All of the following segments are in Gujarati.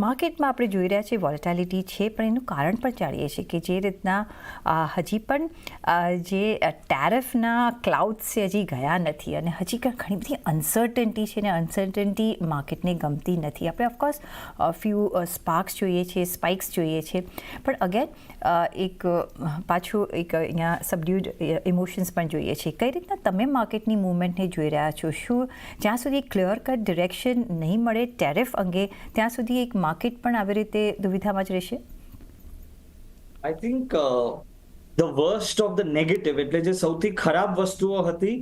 માર્કેટમાં આપણે જોઈ રહ્યા છીએ વોલેટિલિટી છે, પણ એનું કારણ પણ જાણીએ છીએ કે જે રીતના હજી પણ જે ટેરિફના ક્લાઉડ્સ છે હજી ગયા નથી અને હજી ઘણી બધી અનસર્ટનિટી છે અને અનસર્ટનિટી માર્કેટને ગમતી નથી. આપણે ઓફકોર્સ ફ્યુ સ્પાર્ક્સ જોઈએ છીએ, સ્પાઇક્સ જોઈએ છીએ, પણ અગેન એક પાછું એક અહીંયા સબડ્યુડ ઇમોશન્સ પણ જોઈએ છીએ. કઈ રીતના તમે માર્કેટની મૂવમેન્ટને જોઈ રહ્યા છો? શું જ્યાં સુધી ક્લિયર કટ ડિરેક્શન નહીં મળે ટેરિફ અંગે ત્યાં સુધી એક માર્કેટ પણ આવી રીતે દુવિધામાં જ રહેશે? I think the worst of the negative, એટલે જે સૌથી ખરાબ વસ્તુઓ હતી,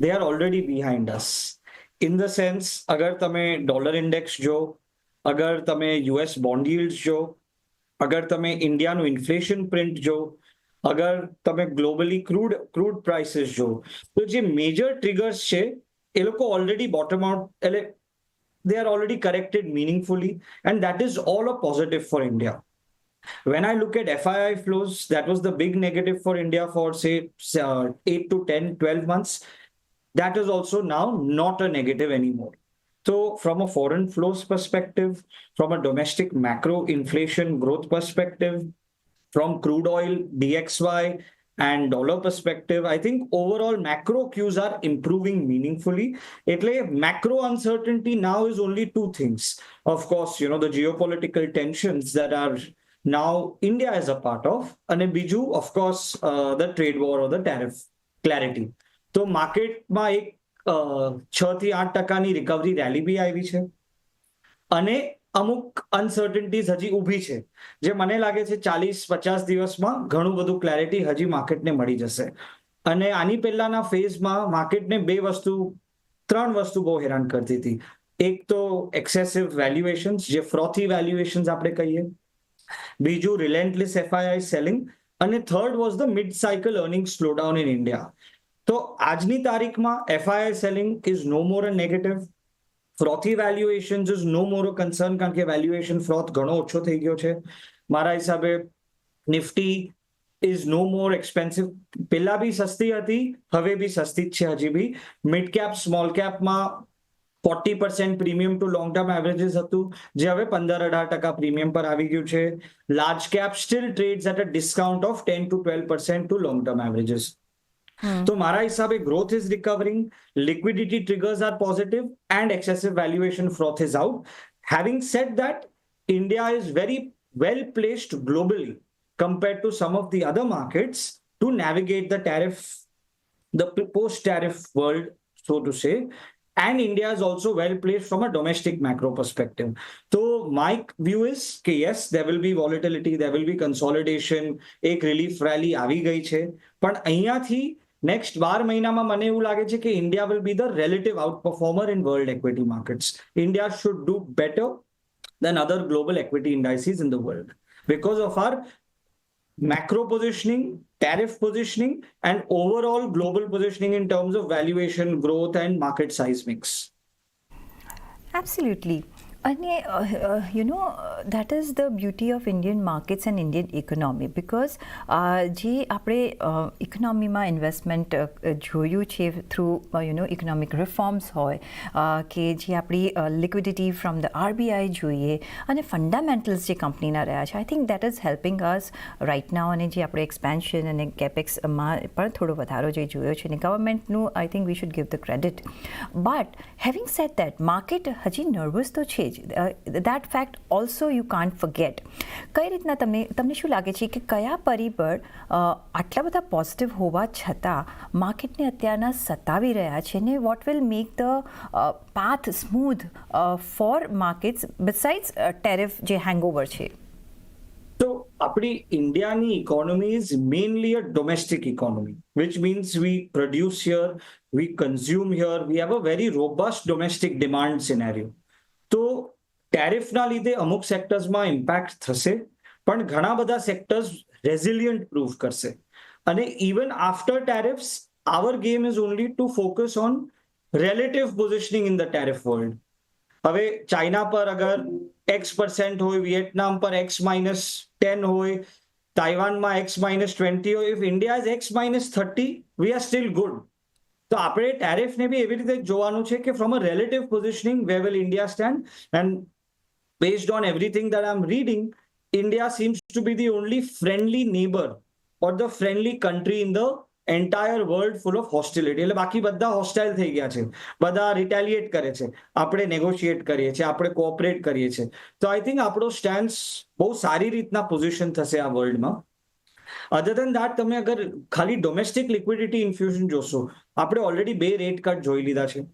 they are already behind us. In the sense, અગર તમે ડોલર ઇન્ડેક્સ જો, અગર તમે યુએસ બોન્ડ yieldસ જો, અગર તમે ઇન્ડિયાનું ઇન્ફ્લેશન પ્રિન્ટ જો, અગર તમે ગ્લોબલી ક્રૂડ પ્રાઇસીસ જો, તો જે મેજર ટ્રિગર્સ છે એ લોકો ઓલરેડી બોટમ આઉટ, એટલે they are already corrected meaningfully, and that is all a positive for India. When I look at FII flows, that was the big negative for India for say 8 to 10, 12 months. That is also now not a negative anymore. So from a foreign flows perspective, from a domestic macro inflation growth perspective, from crude oil, DXY, and dollar perspective, I think overall macro cues are improving meaningfully. એટલે macro uncertainty now is only two things. Of course, the geopolitical tensions that are now India is a part of, and biju, of course, the trade war or the tariff clarity. તો માર્કેટમાં એક 6 થી 8% રિકવરી રેલી બી આવી છે અને અમુક અનસર્ટનિટીઝ હજી ઊભી છે, જે મને લાગે છે 40-50 દિવસમાં ઘણું બધું ક્લેરિટી હજી માર્કેટને મળી જશે. અને આની પહેલાના ફેઝમાં માર્કેટને ત્રણ વસ્તુ બહુ હેરાન કરતી હતી. એક તો એક્સેસિવ વેલ્યુએશન્સ, જે ફ્રોથી વેલ્યુએશન્સ આપણે કહીએ, બીજું રિલેન્ટલેસ એફઆઈઆઈ સેલિંગ, અને third was the mid cycle earning slowdown in India. તો આજની તારીખમાં FII selling is no more a negative. Frothy valuations is no more a concern, કારણ કે વેલ્યુએશન ફ્રોથ ઘણો ઓછો થઈ ગયો છે. મારા હિસાબે Nifty is no more expensive. પહેલા બી સસ્તી હતી, હવે બી સસ્તી જ છે હજી બી. મિડ કેપ, સ્મોલ કેપમાં 40% premium to long term averages હતું, જે હવે 15-18% પ્રીમિયમ પર આવી ગયું છે. Large cap still trades at a discount of 10 to 12% to long term averages. તો મારા હિસાબે growth is recovering, liquidity triggers are positive, and excessive valuation froth is out. Having said that, India is very well placed globally compared to some of the other markets to navigate the post-tariff world, so to say. And India is also well placed from a domestic macro perspective. So my view is that yes, there will be volatility, there will be consolidation, એક relief rally આવી ગઈ છે, પણ અહીંયાથી નેક્સ્ટ 12 મહિનામાં મને એવું લાગે છે કે India will be the relative outperformer in world equity markets. India should do better than other global equity indices in the world because of our macro positioning, tariff positioning, and overall global positioning in terms of valuation, growth, and market size mix. Absolutely. And that is the beauty of Indian markets and Indian economy, because જે આપણે ઇકોનોમીમાં ઇન્વેસ્ટમેન્ટ જોયું છે થ્રુ ઇકોનોમિક રિફોર્મ્સ હોય કે જે આપણી લિક્વિડિટી ફ્રોમ ધ આરબીઆઈ જોઈએ અને ફંડામેન્ટલ્સ જે કંપનીના રહ્યા છે, I think that is helping us right now. અને જે આપણે એક્સપેન્શન અને કેપેક્સમાં પણ થોડો વધારો જે જોયો છે અને ગવર્મેન્ટનું I think we should give the credit. But having said that, market હજી નર્વસ તો છે જ. That fact also you can't forget. કઈ રીતના તમને શું લાગે છે કે કયા પરિબળ આટલા બધા પોઝિટિવ હોવા છતાં માર્કેટને અત્યારના સતાવી રહ્યા છે, ને what will make the path smooth for markets besides tariff જે હેંગઓવર છે? So આપણી ઇન્ડિયાની economy is mainly a domestic economy, which means we produce here, we consume here, we have a very robust domestic demand scenario. તો ટેરિફના લીધે અમુક સેક્ટર્સમાં ઇમ્પેક્ટ થશે, પણ ઘણા બધા સેક્ટર્સ રેઝિલિયન્ટ પ્રૂવ કરશે. અને even after ટેરિફ્સ, our game is only to focus on relative positioning in the tariff world. હવે ચાઇના પર અગર X% હોય, વિયેટનામ પર X-10 હોય, તાઇવાનમાં X-20 હોય, if India is X-30, we are still good. તો આપણે ટેરિફને બી એવી રીતે જોવાનું છે કે from a relative positioning where will India stand. And based on everything that I'm reading, India seems to be the only friendly neighbor or the friendly country in the entire world full of hostility. એટલે બાકી બધા હોસ્ટાઇલ થઈ ગયા છે, બધા રિટેલિએટ કરે છે, આપણે નેગોશિએટ કરીએ છીએ, આપણે કોઓપરેટ કરીએ છીએ. તો આઈ થિંક આપણો સ્ટેન્સ બહુ સારી રીતના પોઝિશન થશે આ વર્લ્ડમાં. અધર દેન ધેટ તમે અગર ખાલી ડોમેસ્ટિક લિક્વિડિટી ઇન્ફ્યુઝન જોશો, આપણે ઓલરેડી 2 રેટ કટ જોઈ લીધા છે.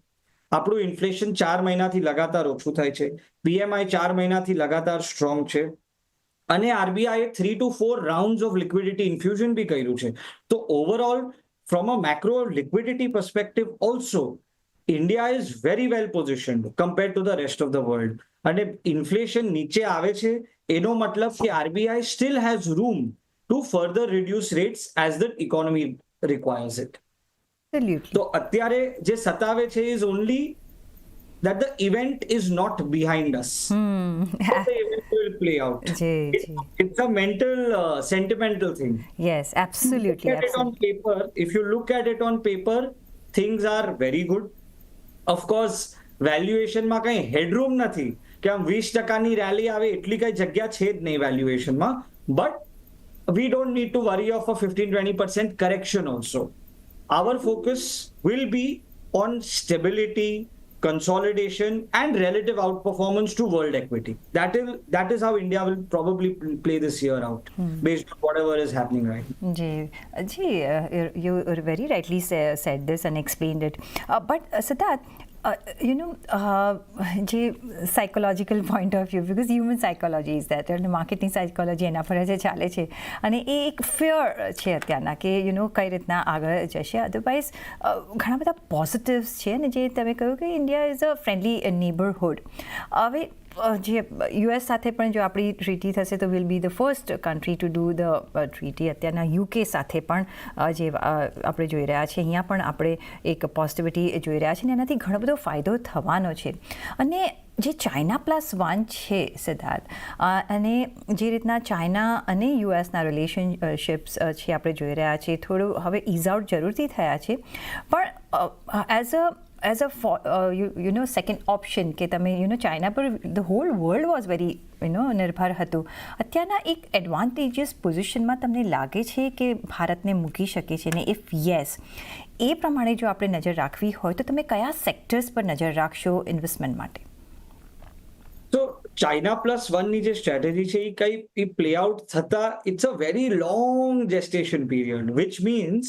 આપણું ઇન્ફ્લેશન 4 મહિનાથી લગાતાર ઓછું થાય છે, પીએમઆઈ 4 મહિનાથી લગાતાર સ્ટ્રોંગ છે, અને આરબીઆઈએ 3 to 4 rounds of liquidity infusion બી કર્યું છે. તો overall from a macro liquidity perspective also India is very well positioned compare to the rest of the world. અને ઇન્ફ્લેશન નીચે આવે છે એનો મતલબ કે RBI still has room to further reduce rates as the economy requires it. Absolutely. તો અત્યારે જે સતાવે છે is only that the event is not behind us. How the event will play out. It's a mental, sentimental thing. Yes, absolutely. If you look at it on paper, if you look at it on paper, things are very good. Of course, valuation માં કઈ headroom નથી કે આમ 20% ની રેલી આવે એટલી કઈ જગ્યા છે જ નહીં valuation માં. But we don't need to worry of a 15-20% correction also. Our focus will be on stability, consolidation and relative outperformance to world equity. That is how India will probably play this year out based on whatever is happening right now. Ji, you very rightly said this and explained it. But Siddharth, જે psychological point of view, because human psychology is that, અને માર્કેટિંગ સાયકોલોજી એના પર જ ચાલે છે, અને એ એક ફિયર છે અત્યારના કે કઈ રીતના આગળ જશે. અધરવાઇઝ ઘણા બધા પોઝિટિવ્સ છે, અને જે તમે કહ્યું કે India is a friendly neighbourhood. હવે જે યુએસ સાથે પણ જો આપણી ટ્રીટી થશે તો will be the first country two do the treaty. અત્યારના યુકે સાથે પણ જે આપણે જોઈ રહ્યા છીએ, અહીંયા પણ આપણે એક પોઝિટિવિટી જોઈ રહ્યા છીએ, અને એનાથી ઘણો બધો ફાયદો થવાનો છે. અને જે ચાઇના +1 છે સિદ્ધાર્થ, અને જે રીતના ચાઇના અને યુએસના રિલેશનશિપ્સ છે આપણે જોઈ રહ્યા છીએ, થોડું હવે ઇઝ આઉટ જરૂરથી થયા છે, પણ એઝ અ સેકન્ડ ઓપ્શન કે તમે China per the hall world was very નિર્ભર હતું. અત્યારના એક એડવાન્ટેજિયસ પોઝિશનમાં તમને લાગે છે કે ભારતને મૂકી શકે છે, ને ઇફ યસ, એ પ્રમાણે જો આપણે નજર રાખવી હોય તો તમે કયા સેક્ટર્સ પર નજર રાખશો ઇન્વેસ્ટમેન્ટ માટે? તો ચાઇના +1 ની જે સ્ટ્રેટેજી છે એ કઈ પ્લે આઉટ થતા it's a very long gestation period, which means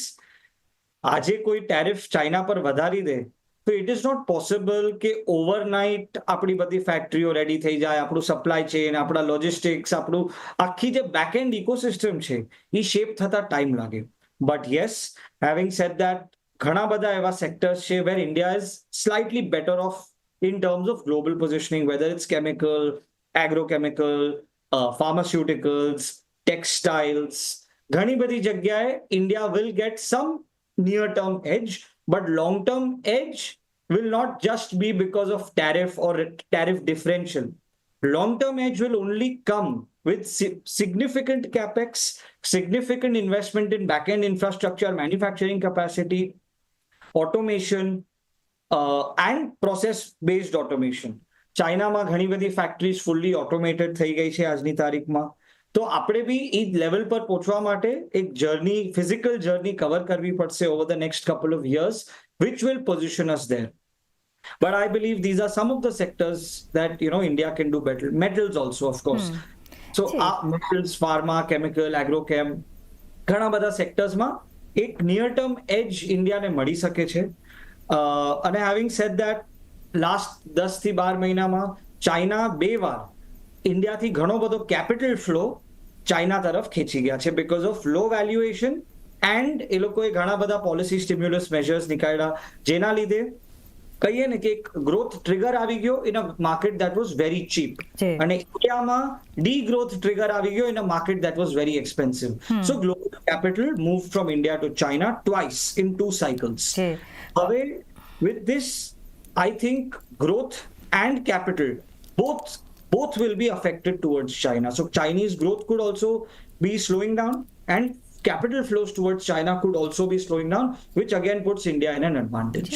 આજે કોઈ ટેરિફ ચાઇના પર વધારી દે તો ઇટ ઇઝ નોટ પોસિબલ કે ઓવરનાઇટ આપણી બધી ફેક્ટરીઓ રેડી થઈ જાય, આપણું સપ્લાય ચેન, આપણા લોજિસ્ટિક્સ, આપણું આખી જે બેક એન્ડ ઇકોસિસ્ટમ છે એ શેપ થતા ટાઈમ લાગે. But yes, having said that, ઘણા બધા એવા સેક્ટર્સ છે where India is slightly better off in terms of global positioning, whether it's chemical, agrochemical, pharmaceuticals, textiles. ઘણી બધી જગ્યાએ India will get some near-term edge, but long-term edge will not just be because of tariff or tariff differential. Long-term edge will only come with significant capex, significant investment in back-end infrastructure, manufacturing capacity, automation, and process-based automation. ચાઇનામાં ઘણી બધી ફેક્ટરીઝ ફુલ્લી ઓટોમેટેડ થઈ ગઈ છે આજની તારીખમાં. તો આપણે બી એ લેવલ પર પહોંચવા માટે એક જર્ની, ફિઝિકલ જર્ની કવર કરવી પડશે over the next couple of years, which will position us there. But I believe these are some of the sectors that India can do better. Metals also, of course. So metals, pharma, chemical, agrochem, ઘણા બધા સેક્ટર્સમાં એક નિયર ટર્મ એજ ઇન્ડિયાને મળી શકે છે. અને હેવિંગ સેડ દેટ, લાસ્ટ 10 થી 12 મહિનામાં ચાઇના 2 વાર ઇન્ડિયાથી ઘણો બધો કેપિટલ ફ્લો ચાઇના તરફ ખેંચી ગયા છે because of low valuation, and એ લોકોએ ઘણા બધા પોલિસી સ્ટિમ્યુલસ મેજર્સ નીકાળ્યા, જેના લીધે કહીએ ને કે એક ગ્રોથ ટ્રિગર આવી ગયો in a market that was very cheap, અને ઇન્ડિયામાં ડી ગ્રોથ ટ્રિગર આવી ગયો in a market that was very expensive. So global capital move from India to China twice in 2 cycles. હવે with this, I think growth and capital both will be affected towards China. So Chinese growth could also be slowing down, and capital flows towards China could also be slowing down, which again puts India in an advantage.